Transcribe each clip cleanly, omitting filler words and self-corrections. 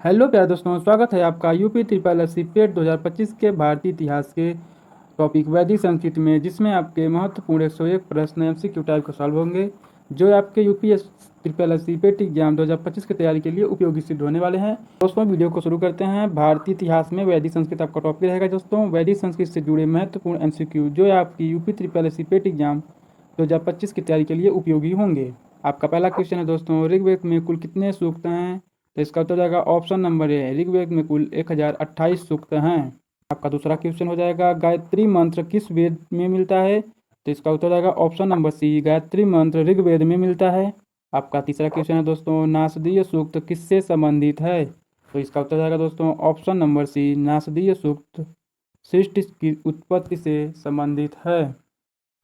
Hello प्यारे दोस्तों, स्वागत है आपका यूपी ट्रिपल एस सी पेट 2025 के भारतीय इतिहास के टॉपिक वैदिक संस्कृत में, जिसमें आपके महत्वपूर्ण 101 प्रश्न एमसीक्यू टाइप का सॉल्व होंगे, जो आपके UP triple S C PET exam 2025 की तैयारी के लिए उपयोगी सिद्ध होने वाले हैं। दोस्तों, वीडियो को शुरू करते हैं। भारतीय इतिहास में वैदिक संस्कृत आपका टॉपिक रहेगा। दोस्तों, वैदिक संस्कृत से जुड़े महत्वपूर्ण एमसीक्यू जो आपकी UP triple S C PET exam 2025 की तैयारी के लिए उपयोगी होंगे। आपका पहला क्वेश्चन है दोस्तों, ऋग्वेद में कुल कितने सूक्त हैं? तो इसका उत्तर हो जाएगा ऑप्शन नंबर ए, ऋग्वेद में कुल 1028 सूक्त हैं। आपका दूसरा क्वेश्चन हो जाएगा, गायत्री मंत्र किस वेद में मिलता है? तो इसका उत्तर हो जाएगा ऑप्शन नंबर सी, गायत्री मंत्र ऋग्वेद में मिलता है। आपका तीसरा क्वेश्चन है दोस्तों, नासदीय सूक्त किससे संबंधित है? तो इसका उत्तर हो जाएगा दोस्तों ऑप्शन नंबर सी, नासदीय सूक्त सृष्टि की उत्पत्ति से संबंधित है।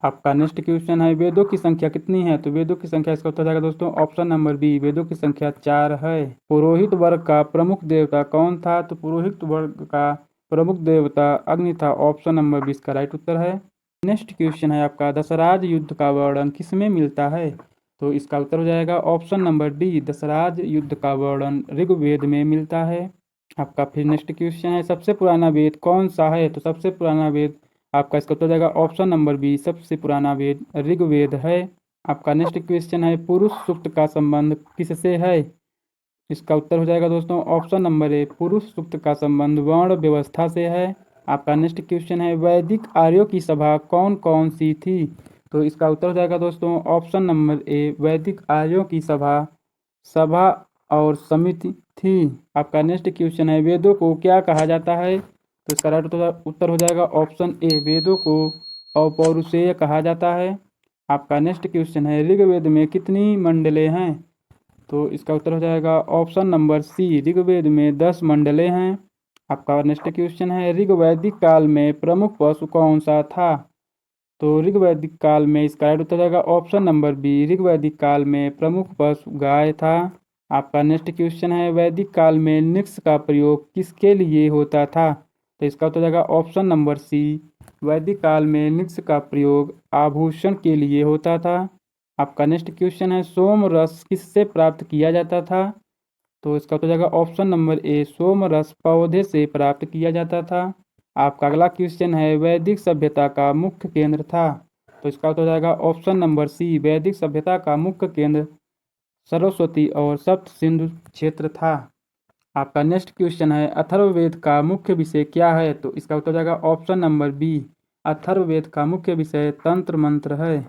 आपका नेक्स्ट क्वेश्चन है, वेदों की संख्या कितनी है? तो वेदों की संख्या, इसका उत्तर जाएगा दोस्तों ऑप्शन नंबर बी, वेदों की संख्या 4 है। पुरोहित वर्ग का प्रमुख देवता कौन था? तो पुरोहित वर्ग का प्रमुख देवता अग्नि था। ऑप्शन नंबर बी इसका राइट उत्तर है। नेक्स्ट क्वेश्चन है आपका, दशराज युद्ध का वर्णन किसमें मिलता है? तो इसका उत्तर हो जाएगा ऑप्शन नंबर डी, दशराज युद्ध का वर्णन ऋग्वेद में मिलता है। आपका फिर नेक्स्ट क्वेश्चन है, सबसे पुराना वेद कौन सा है? तो सबसे पुराना वेद आपका, इसका उत्तर जाएगा ऑप्शन नंबर बी, सबसे पुराना वेद ऋग्वेद है। आपका नेक्स्ट क्वेश्चन है, पुरुष सूक्त का संबंध किससे है? इसका उत्तर हो जाएगा दोस्तों ऑप्शन नंबर ए, पुरुष सूक्त का संबंध वर्ण व्यवस्था से है। आपका नेक्स्ट क्वेश्चन है, वैदिक आर्यों की सभा कौन कौन सी थी? तो इसका उत्तर हो जाएगा दोस्तों ऑप्शन नंबर ए, वैदिक आर्यों की सभा सभा और समिति थी। आपका नेक्स्ट क्वेश्चन है, वेदों को क्या कहा जाता है? तो इसका राइट उत्तर हो जाएगा ऑप्शन ए, वेदों को अपौरुषेय कहा जाता है। आपका नेक्स्ट क्वेश्चन है, ऋग्वेद में कितनी मंडलें हैं? तो इसका उत्तर हो जाएगा ऑप्शन नंबर सी, ऋग्वेद में 10 मंडलें हैं। आपका नेक्स्ट क्वेश्चन है, ऋग्वैदिक काल में प्रमुख पशु कौन सा था? तो ऋग्वैदिक काल में, इसका राइट उत्तर जाएगा ऑप्शन नंबर बी, ऋग्वैदिक काल में प्रमुख पशु गाय था। आपका नेक्स्ट क्वेश्चन है, वैदिक काल में निक्ष का प्रयोग किसके लिए होता था? तो इसका उत्तर जाएगा ऑप्शन नंबर सी, वैदिक काल में निक्ष का प्रयोग आभूषण के लिए होता था। आपका नेक्स्ट क्वेश्चन है, सोम रस किससे प्राप्त किया जाता था? तो इसका उत्तर जाएगा ऑप्शन नंबर ए, सोम रस पौधे से प्राप्त किया जाता था। आपका अगला क्वेश्चन है, वैदिक सभ्यता का मुख्य केंद्र था? तो इसका उत्तर जाएगा ऑप्शन नंबर सी, वैदिक सभ्यता का मुख्य केंद्र सरस्वती और सप्त सिंधु क्षेत्र था। आपका नेक्स्ट क्वेश्चन है, अथर्ववेद का मुख्य विषय क्या है? तो इसका उत्तर जाएगा ऑप्शन नंबर बी, अथर्ववेद का मुख्य विषय तंत्र मंत्र है।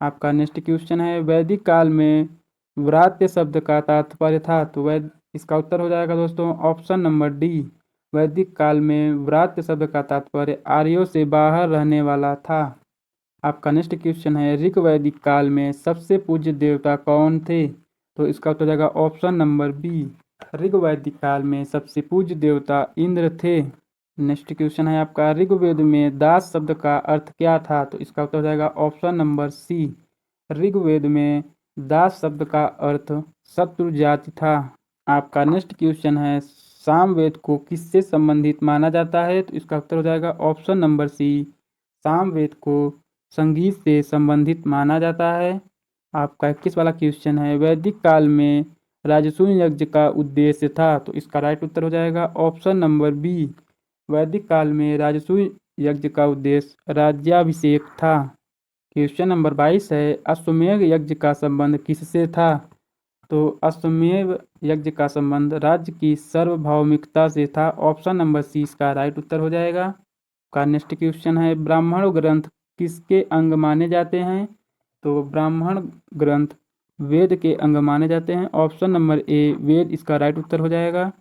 आपका नेक्स्ट क्वेश्चन है, वैदिक काल में व्रात्य शब्द का तात्पर्य था? तो इसका उत्तर हो जाएगा दोस्तों ऑप्शन नंबर डी, वैदिक काल में व्रात्य शब्द का तात्पर्य आर्यों से बाहर रहने वाला था। आपका नेक्स्ट क्वेश्चन है, ऋग वैदिक काल में सबसे पूज्य देवता कौन थे? तो इसका उत्तर जाएगा ऑप्शन नंबर बी, ऋग वैदिक काल में सबसे पूज्य देवता इंद्र थे। नेक्स्ट क्वेश्चन है आपका, ऋग्वेद में दास शब्द का अर्थ क्या था? तो इसका उत्तर जाएगा ऑप्शन नंबर सी, ऋग्वेद में दास शब्द का अर्थ शत्रु जाति था। आपका नेक्स्ट क्वेश्चन है, सामवेद को किससे संबंधित माना जाता है? तो इसका उत्तर हो जाएगा ऑप्शन नंबर सी, सामवेद को संगीत से संबंधित माना जाता है। आपका 21 वाला क्वेश्चन है, वैदिक काल में राजसूय यज्ञ का उद्देश्य था? तो इसका राइट उत्तर हो जाएगा ऑप्शन नंबर बी, वैदिक काल में राजसूय यज्ञ का उद्देश्य राज्याभिषेक था। क्वेश्चन नंबर 22 है, अश्वमेध यज्ञ का संबंध किससे था? तो अश्वमेध यज्ञ का संबंध राज्य की सार्वभौमिकता से था। ऑप्शन नंबर सी इसका राइट उत्तर हो जाएगा। का नेक्स्ट क्वेश्चन है, ब्राह्मण ग्रंथ किसके अंग माने जाते हैं? तो ब्राह्मण ग्रंथ वेद के अंग माने जाते हैं। ऑप्शन नंबर ए, वेद इसका राइट उत्तर हो जाएगा।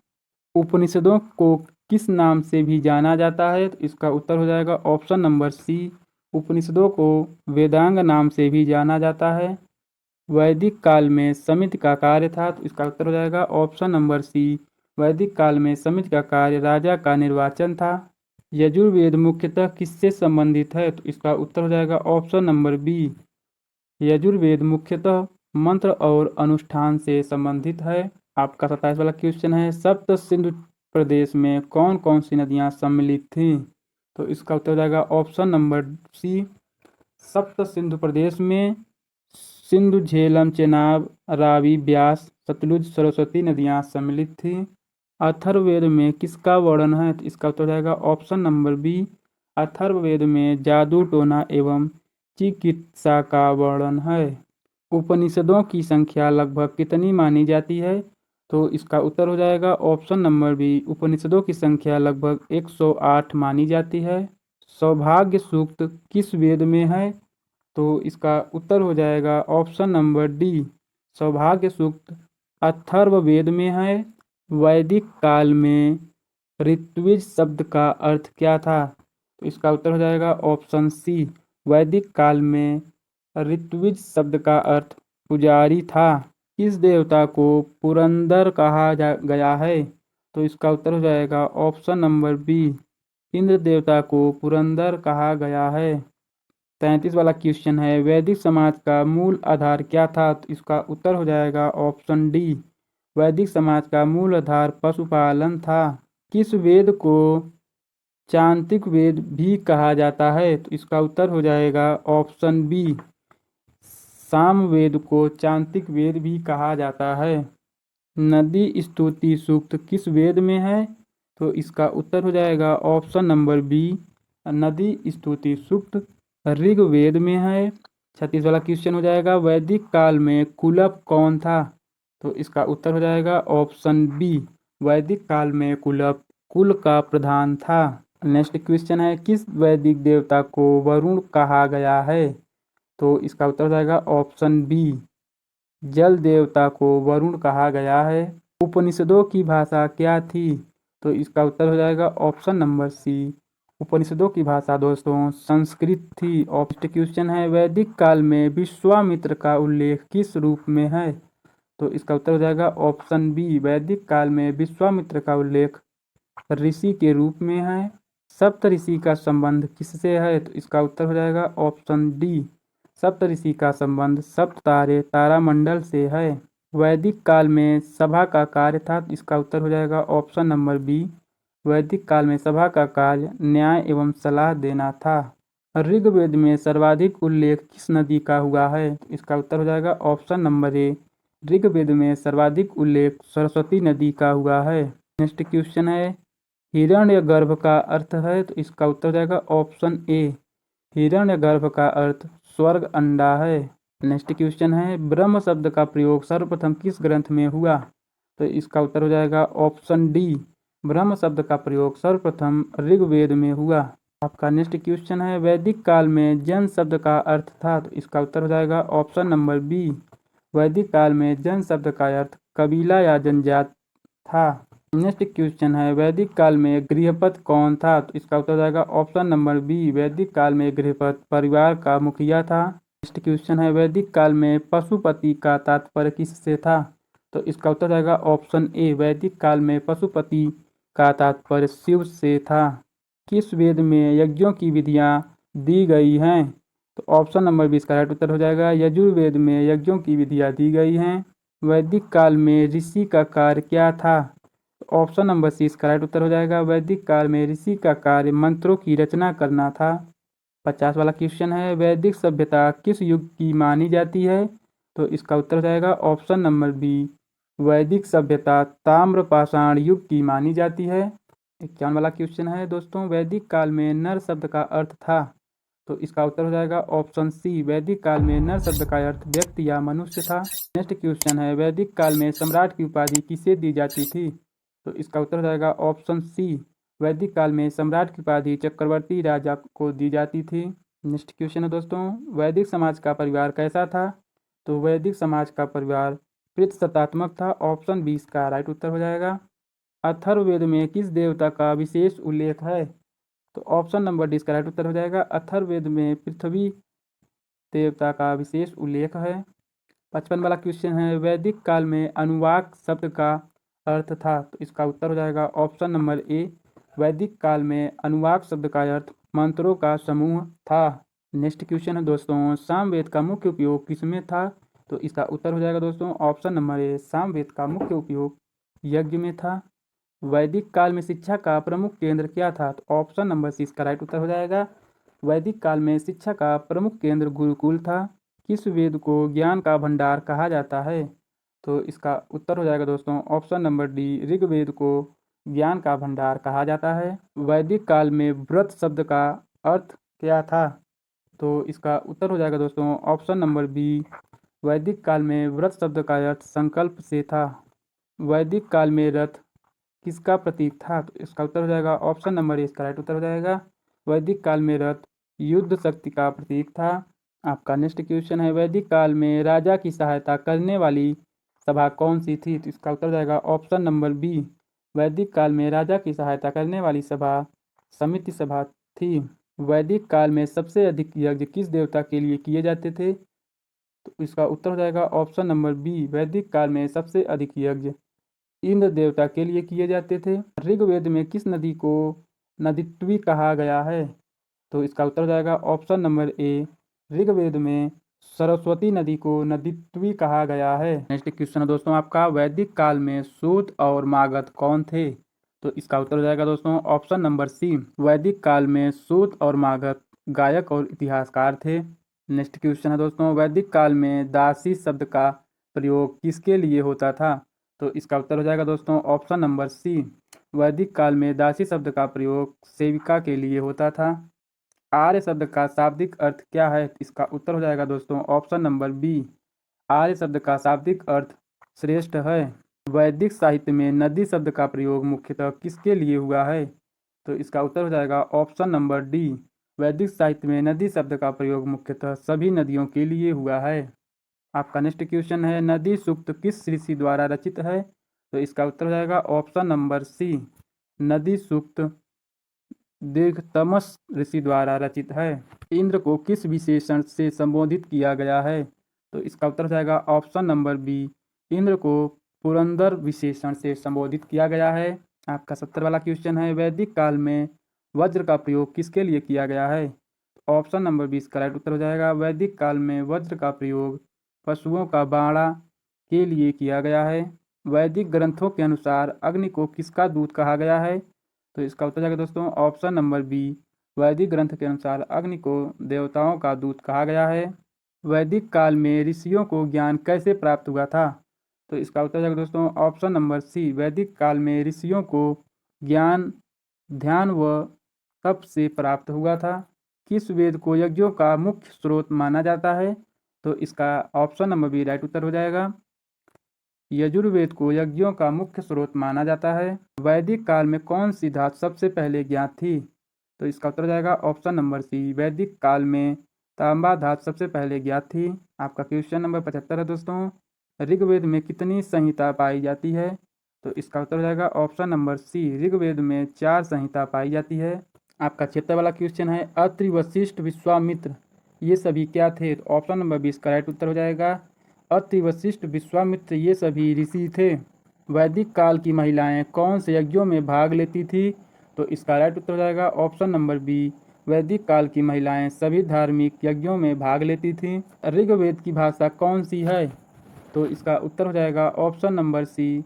उपनिषदों को किस नाम से भी जाना जाता है? तो इसका उत्तर हो जाएगा ऑप्शन नंबर सी, उपनिषदों को वेदांग नाम से भी जाना जाता है। वैदिक काल में समिति का कार्य था? तो इसका उत्तर हो जाएगा ऑप्शन नंबर सी, वैदिक काल में समिति का कार्य राजा का निर्वाचन था। यजुर्वेद मुख्यतः किससे संबंधित है? तो इसका उत्तर हो जाएगा ऑप्शन नंबर बी, यजुर्वेद मुख्यतः मंत्र और अनुष्ठान से संबंधित है। आपका 27 वाला क्वेश्चन है, सप्त सिंधु प्रदेश में कौन कौन सी नदियां सम्मिलित थीं? तो इसका उत्तर हो जाएगा ऑप्शन नंबर सी, सप्त सिंधु प्रदेश में सिंधु, झेलम, चेनाब, रावी, ब्यास, सतलुज, सरस्वती नदियां सम्मिलित थीं। अथर्ववेद में किसका वर्णन है? तो इसका उत्तर हो जाएगा ऑप्शन नंबर बी। अथर्ववेद में जादू टोना एवं चिकित्सा का वर्णन है। उपनिषदों की संख्या लगभग कितनी मानी जाती है? तो इसका उत्तर हो जाएगा ऑप्शन नंबर बी। उपनिषदों की संख्या लगभग 108 मानी जाती है। सौभाग्य सूक्त किस वेद में है? तो इसका उत्तर हो जाएगा ऑप्शन नंबर डी। सौभाग्य सूक्त अथर्ववेद में है। वैदिक काल में ऋत्विज शब्द का अर्थ क्या था? तो इसका उत्तर हो जाएगा ऑप्शन सी। वैदिक काल में ऋत्विज शब्द का अर्थ पुजारी था। किस देवता को पुरंदर कहा गया है? तो इसका उत्तर हो जाएगा ऑप्शन नंबर बी। इंद्र देवता को पुरंदर कहा गया है। 33 वाला क्वेश्चन है, वैदिक समाज का मूल आधार क्या था? तो इसका उत्तर हो जाएगा ऑप्शन डी। वैदिक समाज का मूल आधार पशुपालन था। किस वेद को चांतिक वेद भी कहा जाता है? तो इसका उत्तर हो जाएगा ऑप्शन बी। सामवेद को चांतिक वेद भी कहा जाता है। नदी स्तुति सूक्त किस वेद में है? तो इसका उत्तर हो जाएगा ऑप्शन नंबर बी। नदी स्तुति सूक्त ऋग्वेद में है। 36 वाला क्वेश्चन हो जाएगा, वैदिक काल में कुलप कौन था? तो इसका उत्तर हो जाएगा ऑप्शन बी। वैदिक काल में कुलप कुल का प्रधान था। नेक्स्ट क्वेश्चन है, किस वैदिक देवता को वरुण कहा गया है? तो इसका उत्तर हो जाएगा ऑप्शन बी। जल देवता को वरुण कहा गया है। उपनिषदों की भाषा क्या थी? तो इसका उत्तर हो जाएगा ऑप्शन नंबर सी। उपनिषदों की भाषा दोस्तों संस्कृत थी। नेक्स्ट क्वेश्चन है, वैदिक काल में विश्वामित्र का उल्लेख किस रूप में है? तो इसका उत्तर हो जाएगा ऑप्शन बी। वैदिक काल में विश्वामित्र का उल्लेख ऋषि के रूप में है। सप्तऋषि का संबंध किससे है? तो इसका उत्तर हो जाएगा ऑप्शन डी। सप्तऋषि का संबंध सप्त तारे तारामंडल से है। वैदिक काल में सभा का कार्य था। इसका उत्तर हो जाएगा ऑप्शन नंबर बी। वैदिक काल में सभा का कार्य न्याय एवं सलाह देना था। ऋग्वेद में सर्वाधिक उल्लेख किस नदी का हुआ है? इसका उत्तर हो जाएगा ऑप्शन नंबर ए। ऋग्वेद में सर्वाधिक उल्लेख सरस्वती नदी का हुआ है। नेक्स्ट क्वेश्चन है, हिरण्यगर्भ का अर्थ है? तो इसका उत्तर हो जाएगा ऑप्शन ए। हिरण्यगर्भ का अर्थ स्वर्ग अंडा है। नेक्स्ट क्वेश्चन है, ब्रह्म शब्द का प्रयोग सर्वप्रथम किस ग्रंथ में हुआ? तो इसका उत्तर हो जाएगा ऑप्शन डी। ब्रह्म शब्द का प्रयोग सर्वप्रथम ऋग्वेद में हुआ। आपका नेक्स्ट क्वेश्चन है, वैदिक काल में जन शब्द का अर्थ था? तो इसका उत्तर हो जाएगा ऑप्शन नंबर बी। वैदिक काल में जन शब्द का अर्थ कबीला या जनजात था। नेक्स्ट क्वेश्चन है, वैदिक काल में गृहपति कौन था? तो इसका उत्तर हो जाएगा ऑप्शन नंबर बी। वैदिक काल में गृहपति परिवार का मुखिया था। नेक्स्ट क्वेश्चन है, वैदिक काल में पशुपति का तात्पर्य किससे था? तो इसका उत्तर जाएगा ऑप्शन ए। वैदिक काल में पशुपति का तात्पर्य शिव से था। किस वेद में यज्ञों की विधियां दी गई हैं? तो ऑप्शन नंबर 20 का राइट उत्तर हो जाएगा यजुर्वेद में यज्ञों की विधियां दी गई हैं। वैदिक काल में ऋषि का कार्य क्या था? तो ऑप्शन नंबर सी इसका राइट उत्तर हो जाएगा वैदिक काल में ऋषि का कार्य मंत्रों की रचना करना था। 50 वाला क्वेश्चन है, वैदिक सभ्यता किस युग की मानी जाती है? तो इसका उत्तर हो जाएगा ऑप्शन नंबर बी। वैदिक सभ्यता ताम्रपाषाण युग की मानी जाती है। 51 वाला क्वेश्चन है दोस्तों, वैदिक काल में नर शब्द का अर्थ था? तो इसका उत्तर हो जाएगा ऑप्शन सी। वैदिक काल में नर शब्द का अर्थ व्यक्ति या मनुष्य था। नेक्स्ट क्वेश्चन है, वैदिक काल में सम्राट की उपाधि किसे दी जाती थी? तो इसका उत्तर हो जाएगा ऑप्शन सी। वैदिक काल में सम्राट की उपाधि चक्रवर्ती राजा को दी जाती थी। नेक्स्ट क्वेश्चन है दोस्तों, वैदिक समाज का परिवार कैसा था? तो वैदिक समाज का परिवार प्रतिशतात्मक था। ऑप्शन 20 का राइट उत्तर हो जाएगा। अथर्ववेद में किस देवता का विशेष उल्लेख है? तो ऑप्शन नंबर डी इसका राइट उत्तर हो जाएगा अथर्ववेद में पृथ्वी देवता का विशेष उल्लेख है। 55 वाला क्वेश्चन है, वैदिक काल में अनुवाक शब्द का अर्थ था? तो इसका उत्तर हो जाएगा ऑप्शन नंबर ए। वैदिक काल में अनुवाक शब्द का अर्थ मंत्रों का समूह था। नेक्स्ट क्वेश्चन है दोस्तों, सामवेद का मुख्य उपयोग किसमें था? तो इसका उत्तर हो जाएगा दोस्तों ऑप्शन नंबर ए। सामवेद का मुख्य उपयोग यज्ञ में था। वैदिक काल में शिक्षा का प्रमुख केंद्र क्या था? तो ऑप्शन नंबर सी इसका राइट उत्तर हो जाएगा वैदिक काल में शिक्षा का प्रमुख केंद्र गुरुकुल था। किस वेद को ज्ञान का भंडार कहा जाता है? तो इसका उत्तर हो जाएगा दोस्तों ऑप्शन नंबर डी, ऋग्वेद को ज्ञान का भंडार कहा जाता है। वैदिक काल में व्रत शब्द का अर्थ क्या था? तो इसका उत्तर हो जाएगा दोस्तों ऑप्शन नंबर बी, वैदिक काल में व्रत शब्द का अर्थ संकल्प से था। वैदिक काल में रथ किसका प्रतीक था? तो इसका उत्तर हो जाएगा ऑप्शन नंबर ए, इसका राइट उत्तर हो जाएगा वैदिक काल में रथ युद्ध शक्ति का प्रतीक था। आपका नेक्स्ट क्वेश्चन है, वैदिक काल में राजा की सहायता करने वाली सभा कौन सी थी? तो इसका उत्तर हो जाएगा ऑप्शन नंबर बी, वैदिक काल में राजा की सहायता करने वाली सभा समिति सभा थी। वैदिक काल में सबसे अधिक यज्ञ किस देवता के लिए किए जाते थे? तो इसका उत्तर हो जाएगा ऑप्शन नंबर बी, वैदिक काल में सबसे अधिक यज्ञ इंद्र देवता के लिए किए जाते थे। ऋग्वेद में किस नदी को नदित्वी कहा गया है? तो इसका उत्तर हो जाएगा ऑप्शन नंबर ए, ऋग्वेद में सरस्वती नदी को नदित्वी कहा गया है। नेक्स्ट क्वेश्चन है दोस्तों आपका, वैदिक काल में सूत और मागध कौन थे? तो इसका उत्तर हो जाएगा दोस्तों ऑप्शन नंबर सी, वैदिक काल में सूत और मागध गायक और इतिहासकार थे। नेक्स्ट क्वेश्चन है दोस्तों, वैदिक काल में दासी शब्द का प्रयोग किसके लिए होता था? तो इसका उत्तर हो जाएगा दोस्तों ऑप्शन नंबर सी, वैदिक काल में दासी शब्द का प्रयोग सेविका के लिए होता था। आर्य शब्द का शाब्दिक अर्थ क्या है? इसका उत्तर हो जाएगा दोस्तों ऑप्शन नंबर बी, आर्य शब्द का शाब्दिक अर्थ श्रेष्ठ है। वैदिक साहित्य में नदी शब्द का प्रयोग मुख्यतः किसके लिए हुआ है? तो इसका उत्तर हो जाएगा ऑप्शन नंबर डी, वैदिक साहित्य में नदी शब्द का प्रयोग मुख्यतः सभी नदियों के लिए हुआ है। आपका नेक्स्ट क्वेश्चन है, नदी सूक्त किस ऋषि द्वारा रचित है? तो इसका उत्तर हो जाएगा ऑप्शन नंबर सी, नदी सूक्त दीर्घतमस ऋषि द्वारा रचित है। इंद्र को किस विशेषण से संबोधित किया गया है? तो इसका उत्तर हो जाएगा ऑप्शन नंबर बी, इंद्र को पुरंदर विशेषण से संबोधित किया गया है। आपका 70 वाला क्वेश्चन है, वैदिक काल में वज्र का प्रयोग किसके लिए किया गया है? ऑप्शन नंबर 20 का राइट उत्तर हो जाएगा वैदिक काल में वज्र का प्रयोग पशुओं का बाड़ा के लिए किया गया है। वैदिक ग्रंथों के अनुसार अग्नि को किसका दूत कहा गया है? तो इसका उत्तर जाएगा दोस्तों ऑप्शन नंबर बी, वैदिक ग्रंथ के अनुसार अग्नि को देवताओं का दूत कहा गया है। वैदिक काल में ऋषियों को ज्ञान कैसे प्राप्त हुआ था? तो इसका उत्तर जाएगा दोस्तों ऑप्शन नंबर सी, वैदिक काल में ऋषियों को ज्ञान ध्यान व तप से प्राप्त हुआ था। किस वेद को यज्ञों का मुख्य स्रोत माना जाता है? तो इसका ऑप्शन नंबर बी राइट उत्तर हो जाएगा, यजुर्वेद को यज्ञों का मुख्य स्रोत माना जाता है। वैदिक काल में कौन सी धातु सबसे पहले ज्ञात थी? तो इसका उत्तर हो जाएगा ऑप्शन नंबर सी, वैदिक काल में तांबा धातु सबसे पहले ज्ञात थी। आपका क्वेश्चन नंबर 75 है दोस्तों, ऋग्वेद में कितनी संहिता पाई जाती है? तो इसका उत्तर हो जाएगा ऑप्शन नंबर सी, ऋग्वेद में 4 संहिता पाई जाती है। आपका 76 वाला क्वेश्चन है, अत्रि वशिष्ठ विश्वामित्र ये सभी क्या थे? तो ऑप्शन नंबर 20 का राइट उत्तर हो जाएगा अत्रि वशिष्ठ विश्वामित्र ये सभी ऋषि थे। वैदिक काल की महिलाएं कौन से यज्ञों में भाग लेती थी? तो इसका राइट उत्तर हो जाएगा ऑप्शन नंबर बी, वैदिक काल की महिलाएं सभी धार्मिक यज्ञों में भाग लेती थीं। ऋग्वेद की भाषा कौन सी है? तो इसका उत्तर हो जाएगा ऑप्शन नंबर सी,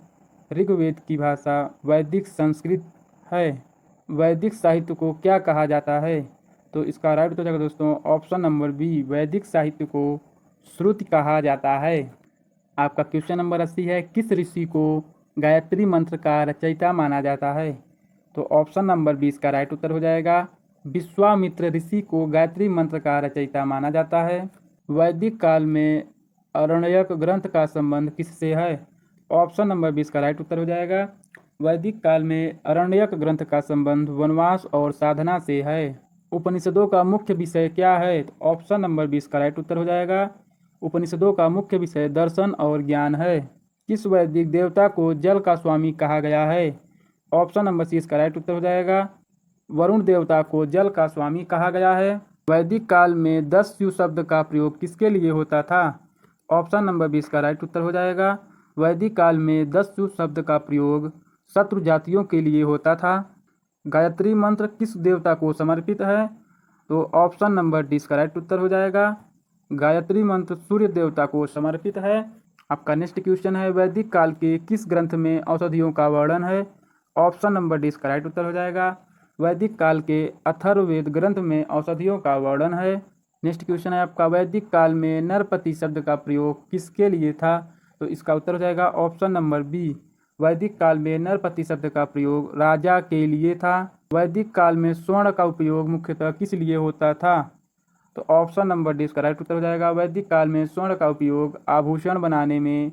ऋग्वेद की भाषा वैदिक संस्कृत है। वैदिक साहित्य को क्या कहा जाता है? तो इसका राइट उत्तर हो जाएगा दोस्तों ऑप्शन नंबर बी, वैदिक साहित्य को श्रुति कहा जाता है। आपका क्वेश्चन नंबर 80 है, किस ऋषि को गायत्री मंत्र का रचयिता माना जाता है? तो ऑप्शन नंबर 20 का राइट उत्तर हो जाएगा विश्वामित्र ऋषि को गायत्री मंत्र का रचयिता माना जाता है। वैदिक काल में अरण्यक ग्रंथ का संबंध किससे है? ऑप्शन नंबर 20 का राइट उत्तर हो जाएगा वैदिक काल में अरण्यक ग्रंथ का संबंध वनवास और साधना से है। उपनिषदों का मुख्य विषय क्या है? तो ऑप्शन नंबर 20 का राइट उत्तर हो जाएगा उपनिषदों का मुख्य विषय दर्शन और ज्ञान है। किस वैदिक देवता को जल का स्वामी कहा गया है? ऑप्शन नंबर सी इसका राइट उत्तर हो जाएगा वरुण देवता को जल का स्वामी कहा गया है। वैदिक काल में 10 शिव शब्द का प्रयोग किसके लिए होता था? ऑप्शन नंबर 20 का राइट उत्तर हो जाएगा वैदिक काल में 10 शिव शब्द का प्रयोग शत्रु जातियों के लिए होता था। गायत्री मंत्र किस देवता को समर्पित है? तो ऑप्शन नंबर डी इसका राइट उत्तर हो जाएगा गायत्री मंत्र सूर्य देवता को समर्पित है। आपका नेक्स्ट क्वेश्चन है, वैदिक काल के किस ग्रंथ में औषधियों का वर्णन है? ऑप्शन नंबर डी इसका राइट उत्तर हो जाएगा वैदिक काल के अथर्ववेद ग्रंथ में औषधियों का वर्णन है। नेक्स्ट क्वेश्चन है आपका, वैदिक काल में नरपति शब्द का प्रयोग किसके लिए था? तो इसका उत्तर हो जाएगा ऑप्शन नंबर बी। वैदिक काल में नरपति शब्द का प्रयोग राजा के लिए था। वैदिक काल में स्वर्ण का उपयोग मुख्यतः किस लिए होता था? तो ऑप्शन नंबर डी इसका राइट उत्तर हो जाएगा। वैदिक काल में स्वर्ण का उपयोग आभूषण बनाने में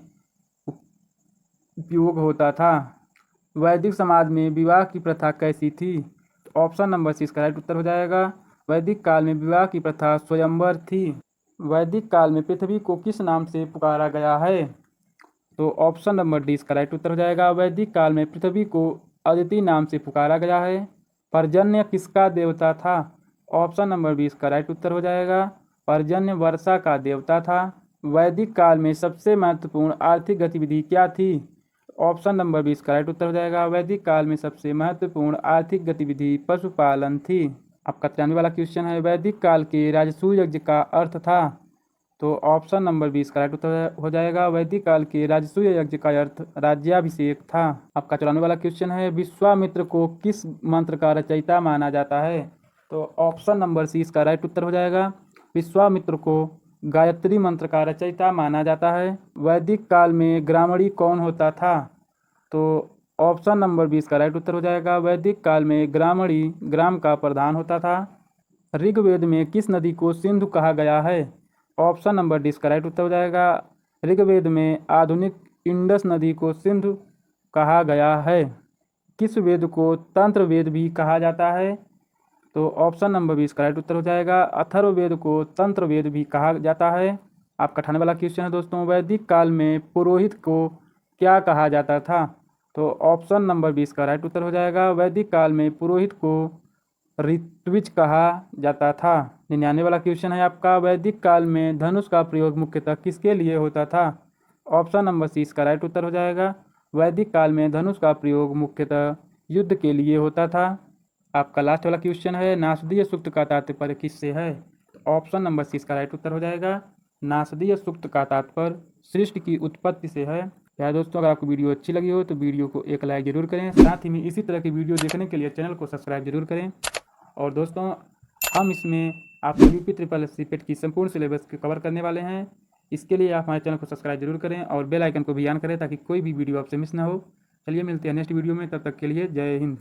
उपयोग होता था। वैदिक समाज में विवाह की प्रथा कैसी थी? तो ऑप्शन नंबर सी इसका राइट उत्तर हो जाएगा। वैदिक काल में विवाह की प्रथा स्वयंवर थी। वैदिक काल में पृथ्वी को किस नाम से पुकारा गया है? तो ऑप्शन नंबर डी इसका राइट उत्तर हो जाएगा। वैदिक काल में पृथ्वी को अदिति नाम से पुकारा गया है। पर्जन्य किसका देवता था? ऑप्शन नंबर बी इसका राइट उत्तर हो जाएगा। पर्जन्य वर्षा का देवता था। वैदिक काल में सबसे महत्वपूर्ण आर्थिक गतिविधि क्या थी? ऑप्शन नंबर 20 का राइट उत्तर हो जाएगा। वैदिक काल में सबसे महत्वपूर्ण आर्थिक गतिविधि पशुपालन थी। आपका 93 वाला क्वेश्चन है, वैदिक काल के राजसूय यज्ञ का अर्थ था? तो ऑप्शन नंबर 20 का राइट उत्तर हो जाएगा। वैदिक काल के राजसूय यज्ञ का अर्थ राज्याभिषेक था। आपका 94 वाला क्वेश्चन है, विश्वामित्र को किस मंत्र का रचयिता माना जाता है? तो ऑप्शन नंबर सी इसका राइट उत्तर हो जाएगा। विश्वामित्र को गायत्री मंत्र का रचयिता माना जाता है। वैदिक काल में ग्रामणी कौन होता था? तो ऑप्शन नंबर 20 का राइट उत्तर हो जाएगा। वैदिक काल में ग्रामणी ग्राम का प्रधान होता था। ऋग्वेद में किस नदी को सिंधु कहा गया है? ऑप्शन नंबर डी इसका राइट उत्तर हो जाएगा। ऋग्वेद में आधुनिक इंडस नदी को सिंधु कहा गया है। किस वेद को तंत्र वेद भी कहा जाता है? तो ऑप्शन नंबर 20 का राइट उत्तर हो जाएगा। अथर्ववेद को तंत्र वेद भी कहा जाता है। आपका 98 वाला क्वेश्चन है दोस्तों, वैदिक काल में पुरोहित को क्या कहा जाता था? तो ऑप्शन नंबर 20 का राइट उत्तर हो जाएगा। वैदिक काल में पुरोहित को ऋत्विज कहा जाता था। 99 वाला क्वेश्चन है आपका, वैदिक काल में धनुष का प्रयोग मुख्यतः किसके लिए होता था? ऑप्शन नंबर सी इसका राइट उत्तर हो जाएगा। वैदिक काल में धनुष का प्रयोग मुख्यतः युद्ध के लिए होता था। आपका लास्ट वाला क्वेश्चन है, नासदीय सूक्त का तात्पर्य किससे है? तो ऑप्शन नंबर सी इसका राइट उत्तर हो जाएगा। नासदीय सूक्त का तात्पर्य सृष्टि की उत्पत्ति से है। यार दोस्तों, अगर आपको वीडियो अच्छी लगी हो तो वीडियो को एक लाइक जरूर करें। साथ ही में इसी तरह की वीडियो देखने के लिए चैनल को सब्सक्राइब जरूर करें। और दोस्तों, हम इसमें आपको यूपी ट्रिपल एस सी पेट की संपूर्ण सिलेबस को कवर करने वाले हैं। इसके लिए आप हमारे चैनल को सब्सक्राइब जरूर करें और बेल आइकन को भी ऑन करें ताकि कोई भी वीडियो आपसे मिस ना हो। चलिए मिलते हैं नेक्स्ट वीडियो में, तब तक के लिए जय हिंद।